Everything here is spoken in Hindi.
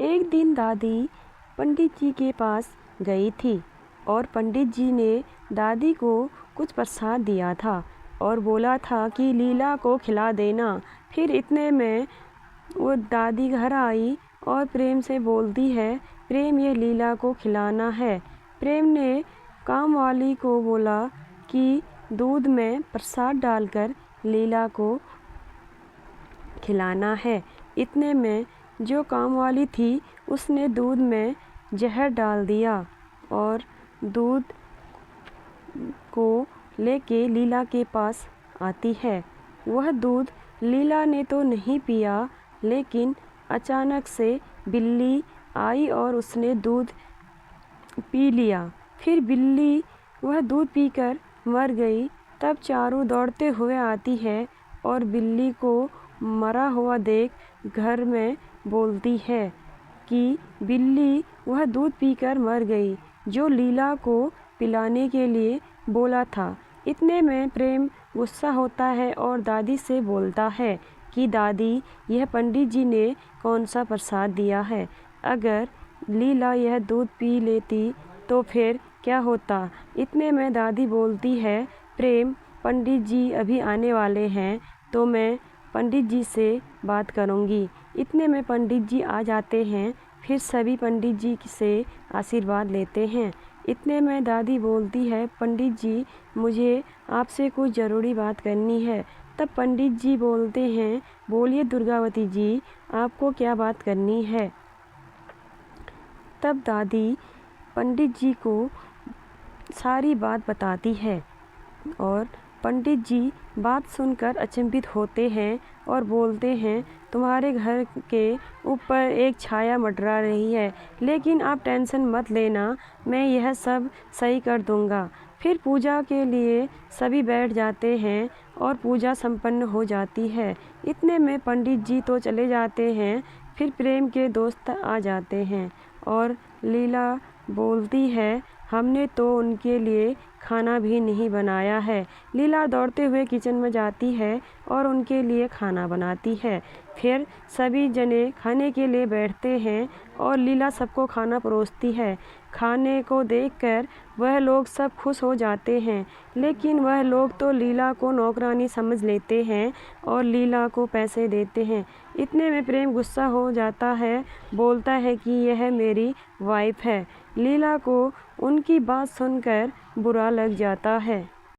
एक दिन दादी पंडित जी के पास गई थी और पंडित जी ने दादी को कुछ प्रसाद दिया था और बोला था कि लीला को खिला देना। फिर इतने में वो दादी घर आई और प्रेम से बोलती है, प्रेम ये लीला को खिलाना है। प्रेम ने काम वाली को बोला कि दूध में प्रसाद डालकर लीला को खिलाना है। इतने में जो काम वाली थी उसने दूध में जहर डाल दिया और दूध को लेके लीला के पास आती है। वह दूध लीला ने तो नहीं पिया, लेकिन अचानक से बिल्ली आई और उसने दूध पी लिया। फिर बिल्ली वह दूध पीकर मर गई। तब चारू दौड़ते हुए आती है और बिल्ली को मरा हुआ देख घर में बोलती है कि बिल्ली वह दूध पीकर मर गई जो लीला को पिलाने के लिए बोला था। इतने में प्रेम गुस्सा होता है और दादी से बोलता है कि दादी, यह पंडित जी ने कौन सा प्रसाद दिया है। अगर लीला यह दूध पी लेती तो फिर क्या होता। इतने में दादी बोलती है, प्रेम, पंडित जी अभी आने वाले हैं तो मैं पंडित जी से बात करूंगी। इतने में पंडित जी आ जाते हैं। फिर सभी पंडित जी से आशीर्वाद लेते हैं। इतने में दादी बोलती है, पंडित जी, मुझे आपसे कुछ ज़रूरी बात करनी है। तब पंडित जी बोलते हैं, बोलिए दुर्गावती जी, आपको क्या बात करनी है। तब दादी पंडित जी को सारी बात बताती है और पंडित जी बात सुनकर अचंभित होते हैं और बोलते हैं, तुम्हारे घर के ऊपर एक छाया मंडरा रही है, लेकिन आप टेंशन मत लेना, मैं यह सब सही कर दूंगा। फिर पूजा के लिए सभी बैठ जाते हैं और पूजा संपन्न हो जाती है। इतने में पंडित जी तो चले जाते हैं। फिर प्रेम के दोस्त आ जाते हैं और लीला बोलती है, हमने तो उनके लिए खाना भी नहीं बनाया है। लीला दौड़ते हुए किचन में जाती है और उनके लिए खाना बनाती है। फिर सभी जने खाने के लिए बैठते हैं और लीला सबको खाना परोसती है। खाने को देखकर वह लोग सब खुश हो जाते हैं, लेकिन वह लोग तो लीला को नौकरानी समझ लेते हैं और लीला को पैसे देते हैं। इतने में प्रेम गुस्सा हो जाता है, बोलता है कि यह मेरी वाइफ है। लीला को उनकी बात सुनकर बुरा लग जाता है।